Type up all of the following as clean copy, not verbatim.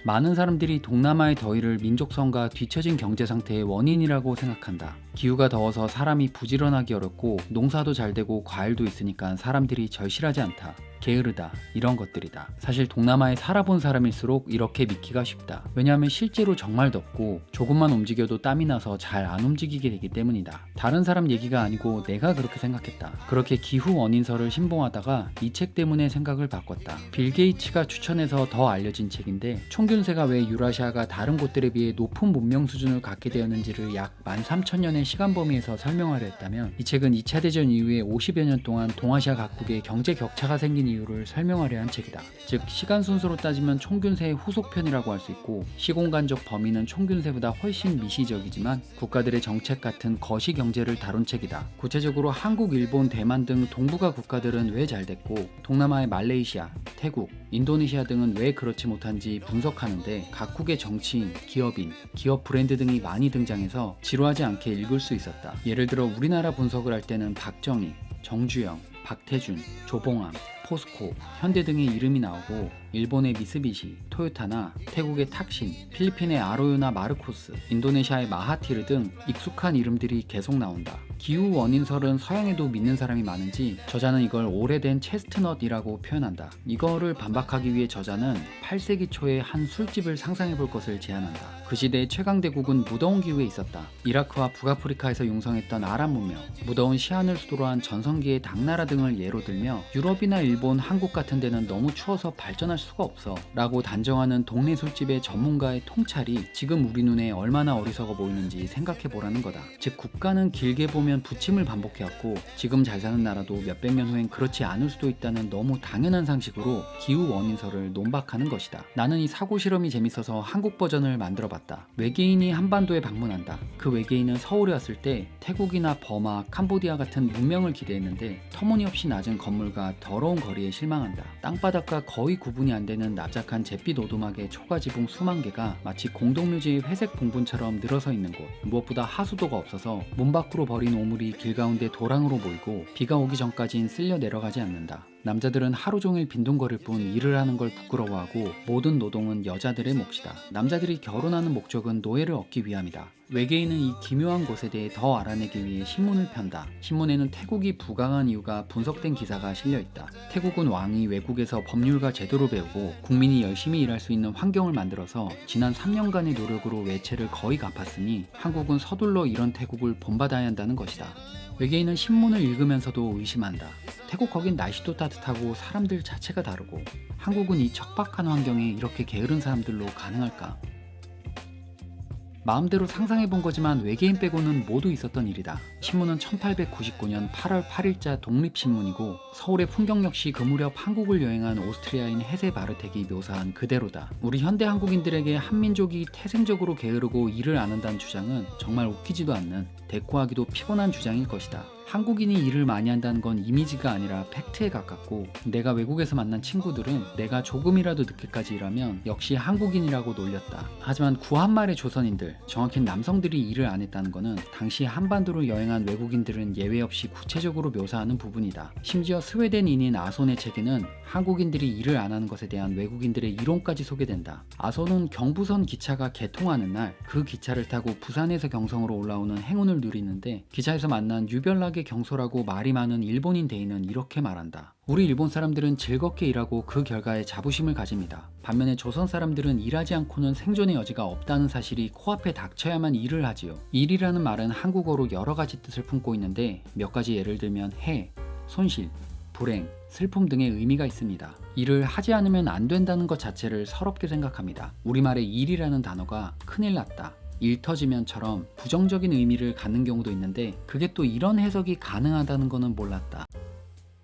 많은 사람들이 동남아의 더위를 민족성과 뒤처진 경제 상태의 원인이라고 생각한다. 기후가 더워서 사람이 부지런하기 어렵고 농사도 잘 되고 과일도 있으니까 사람들이 절실하지 않다. 게으르다. 이런 것들이다. 사실 동남아에 살아본 사람일수록 이렇게 믿기가 쉽다. 왜냐하면 실제로 정말 덥고 조금만 움직여도 땀이 나서 잘 안 움직이게 되기 때문이다. 다른 사람 얘기가 아니고 내가 그렇게 생각했다. 그렇게 기후 원인설을 신봉하다가 이 책 때문에 생각을 바꿨다. 빌 게이츠가 추천해서 더 알려진 책인데 총균세가 왜 유라시아가 다른 곳들에 비해 높은 문명 수준을 갖게 되었는지를 약 13,000년의 시간 범위에서 설명하려 했다면 이 책은 2차 대전 이후에 50여 년 동안 동아시아 각국의 경제 격차가 생긴 이유를 설명하려 한 책이다. 즉 시간 순서로 따지면 총균세의 후속편이라고 할 수 있고 시공간적 범위는 총균세보다 훨씬 미시적이지만 국가들의 정책 같은 거시 경제를 다룬 책이다. 구체적으로 한국, 일본, 대만 등 동북아 국가들은 왜 잘 됐고 동남아의 말레이시아, 태국, 인도네시아 등은 왜 그렇지 못한지 분석하는데 각국의 정치인, 기업인, 기업 브랜드 등이 많이 등장해서 지루하지 않게 읽을 수 있었다. 예를 들어 우리나라 분석을 할 때는 박정희, 정주영, 박태준, 조봉암, 포스코, 현대 등의 이름이 나오고 일본의 미쓰비시, 토요타나 태국의 탁신, 필리핀의 아로요나 마르코스, 인도네시아의 마하티르 등 익숙한 이름들이 계속 나온다. 기후 원인설은 서양에도 믿는 사람이 많은지 저자는 이걸 오래된 체스트넛이라고 표현한다. 이거를 반박하기 위해 저자는 8세기 초에 한 술집을 상상해 볼 것을 제안한다. 그 시대의 최강대국은 무더운 기후에 있었다. 이라크와 북아프리카에서 융성했던 아랍 문명, 무더운 시안을 수도로 한 전성기의 당나라 등을 예로 들며 유럽이나 일본, 한국 같은 데는 너무 추워서 발전할 수가 없어 라고 단정하는 동네 술집의 전문가의 통찰이 지금 우리 눈에 얼마나 어리석어 보이는지 생각해 보라는 거다. 즉 국가는 길게 보면 부침을 반복해왔고 지금 잘 사는 나라도 몇백 년 후엔 그렇지 않을 수도 있다는 너무 당연한 상식으로 기후 원인설을 논박하는 것이다. 나는 이 사고 실험이 재밌어서 한국 버전을 만들어 봤다. 외계인이 한반도에 방문한다. 그 외계인은 서울에 왔을 때 태국이나 버마, 캄보디아 같은 문명을 기대했는데 터무니없이 낮은 건물과 더러운 거리에 실망한다. 땅바닥과 거의 구분이 안 되는 납작한 잿빛 오두막의 초가지붕 수만 개가 마치 공동묘지의 회색 봉분처럼 늘어서 있는 곳. 무엇보다 하수도가 없어서 문 밖으로 버린 오물이 길 가운데 도랑으로 보이고 비가 오기 전까진 쓸려 내려가지 않는다. 남자들은 하루 종일 빈둥거릴 뿐 일을 하는 걸 부끄러워하고 모든 노동은 여자들의 몫이다. 남자들이 결혼하는 목적은 노예를 얻기 위함이다. 외계인은 이 기묘한 곳에 대해 더 알아내기 위해 신문을 편다. 신문에는 태국이 부강한 이유가 분석된 기사가 실려있다. 태국은 왕이 외국에서 법률과 제도를 배우고 국민이 열심히 일할 수 있는 환경을 만들어서 지난 3년간의 노력으로 외채를 거의 갚았으니 한국은 서둘러 이런 태국을 본받아야 한다는 것이다. 외계인은 신문을 읽으면서도 의심한다. 태국 거긴 날씨도 따뜻하고 사람들 자체가 다르고 한국은 이 척박한 환경에 이렇게 게으른 사람들로 가능할까? 마음대로 상상해본 거지만 외계인 빼고는 모두 있었던 일이다. 신문은 1899년 8월 8일자 독립신문이고 서울의 풍경 역시 그 무렵 한국을 여행한 오스트리아인 헤세 바르텍이 묘사한 그대로다. 우리 현대 한국인들에게 한민족이 태생적으로 게으르고 일을 안 한다는 주장은 정말 웃기지도 않는 대꾸하기도 피곤한 주장일 것이다. 한국인이 일을 많이 한다는 건 이미지가 아니라 팩트에 가깝고 내가 외국에서 만난 친구들은 내가 조금이라도 늦게까지 일하면 역시 한국인이라고 놀렸다. 하지만 구한말의 조선인들, 정확히 남성들이 일을 안 했다는 것은 당시 한반도를 여행한 외국인들은 예외 없이 구체적으로 묘사하는 부분이다. 심지어 스웨덴인인 아손의 책에는 한국인들이 일을 안 하는 것에 대한 외국인들의 이론까지 소개된다. 아손은 경부선 기차가 개통하는 날 그 기차를 타고 부산에서 경성으로 올라오는 행운을 누리는데 기차에서 만난 유별나게 경솔하고 말이 많은 일본인 대인은 이렇게 말한다. 우리 일본 사람들은 즐겁게 일하고 그 결과에 자부심을 가집니다. 반면에 조선 사람들은 일하지 않고는 생존의 여지가 없다는 사실이 코앞에 닥쳐야만 일을 하지요. 일이라는 말은 한국어로 여러 가지 뜻을 품고 있는데 몇 가지 예를 들면 해, 손실, 불행, 슬픔 등의 의미가 있습니다. 일을 하지 않으면 안 된다는 것 자체를 서럽게 생각합니다. 우리말의 일이라는 단어가 큰일 났다, 일 터지면처럼 부정적인 의미를 갖는 경우도 있는데 그게 또 이런 해석이 가능하다는 거는 몰랐다.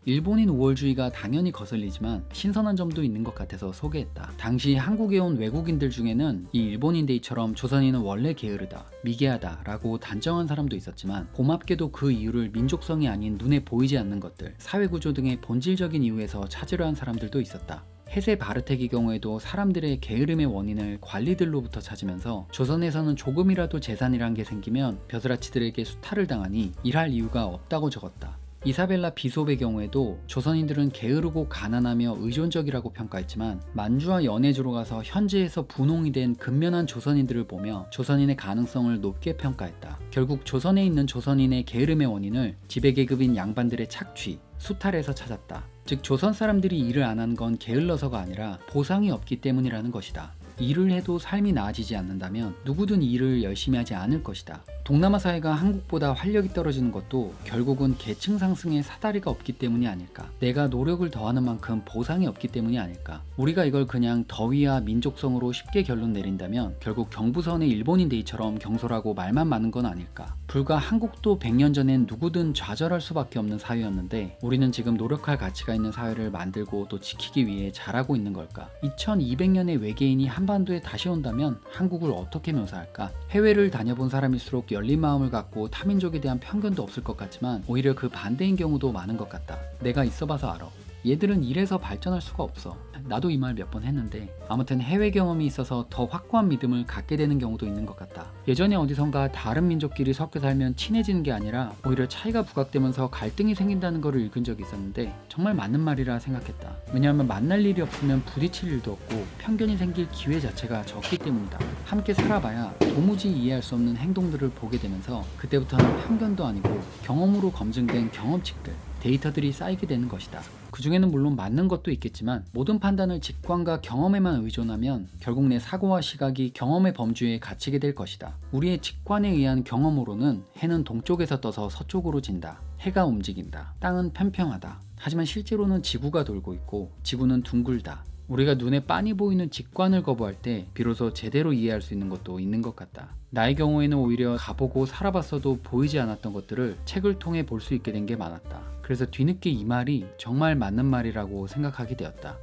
일본인 우월주의가 당연히 거슬리지만 신선한 점도 있는 것 같아서 소개했다. 당시 한국에 온 외국인들 중에는 이 일본인데이처럼 조선인은 원래 게으르다, 미개하다 라고 단정한 사람도 있었지만 고맙게도 그 이유를 민족성이 아닌 눈에 보이지 않는 것들, 사회구조 등의 본질적인 이유에서 찾으려 한 사람들도 있었다. 헤세 바르텍의 경우에도 사람들의 게으름의 원인을 관리들로부터 찾으면서 조선에서는 조금이라도 재산이란 게 생기면 벼슬아치들에게 수탈을 당하니 일할 이유가 없다고 적었다. 이사벨라 비숍의 경우에도 조선인들은 게으르고 가난하며 의존적이라고 평가했지만 만주와 연해주로 가서 현지에서 분홍이 된 근면한 조선인들을 보며 조선인의 가능성을 높게 평가했다. 결국 조선에 있는 조선인의 게으름의 원인을 지배계급인 양반들의 착취, 수탈에서 찾았다. 즉 조선 사람들이 일을 안 한 건 게을러서가 아니라 보상이 없기 때문이라는 것이다. 일을 해도 삶이 나아지지 않는다면 누구든 일을 열심히 하지 않을 것이다. 동남아 사회가 한국보다 활력이 떨어지는 것도 결국은 계층 상승의 사다리가 없기 때문이 아닐까. 내가 노력을 더하는 만큼 보상이 없기 때문이 아닐까. 우리가 이걸 그냥 더위와 민족성으로 쉽게 결론 내린다면 결국 경부선의 일본인 데이처럼 경솔하고 말만 많은 건 아닐까. 불과 한국도 100년 전엔 누구든 좌절할 수밖에 없는 사회였는데 우리는 지금 노력할 가치가 있는 사회를 만들고 또 지키기 위해 잘하고 있는 걸까. 2200년의 외계인이 한반도에 다시 온다면 한국을 어떻게 묘사할까. 해외를 다녀본 사람일수록 열린 마음을 갖고 타민족에 대한 편견도 없을 것 같지만 오히려 그 반대인 경우도 많은 것 같다. 내가 있어봐서 알아. 얘들은 이래서 발전할 수가 없어. 나도 이 말 몇 번 했는데 아무튼 해외 경험이 있어서 더 확고한 믿음을 갖게 되는 경우도 있는 것 같다. 예전에 어디선가 다른 민족끼리 섞여 살면 친해지는 게 아니라 오히려 차이가 부각되면서 갈등이 생긴다는 거를 읽은 적이 있었는데 정말 맞는 말이라 생각했다. 왜냐하면 만날 일이 없으면 부딪힐 일도 없고 편견이 생길 기회 자체가 적기 때문이다. 함께 살아봐야 도무지 이해할 수 없는 행동들을 보게 되면서 그때부터는 편견도 아니고 경험으로 검증된 경험칙들, 데이터들이 쌓이게 되는 것이다. 그 중에는 물론 맞는 것도 있겠지만 모든 판단을 직관과 경험에만 의존하면 결국 내 사고와 시각이 경험의 범주에 갇히게 될 것이다. 우리의 직관에 의한 경험으로는 해는 동쪽에서 떠서 서쪽으로 진다. 해가 움직인다. 땅은 평평하다. 하지만 실제로는 지구가 돌고 있고 지구는 둥글다. 우리가 눈에 빤히 보이는 직관을 거부할 때 비로소 제대로 이해할 수 있는 것도 있는 것 같다. 나의 경우에는 오히려 가보고 살아봤어도 보이지 않았던 것들을 책을 통해 볼 수 있게 된 게 많았다. 그래서 뒤늦게 이 말이 정말 맞는 말이라고 생각하게 되었다.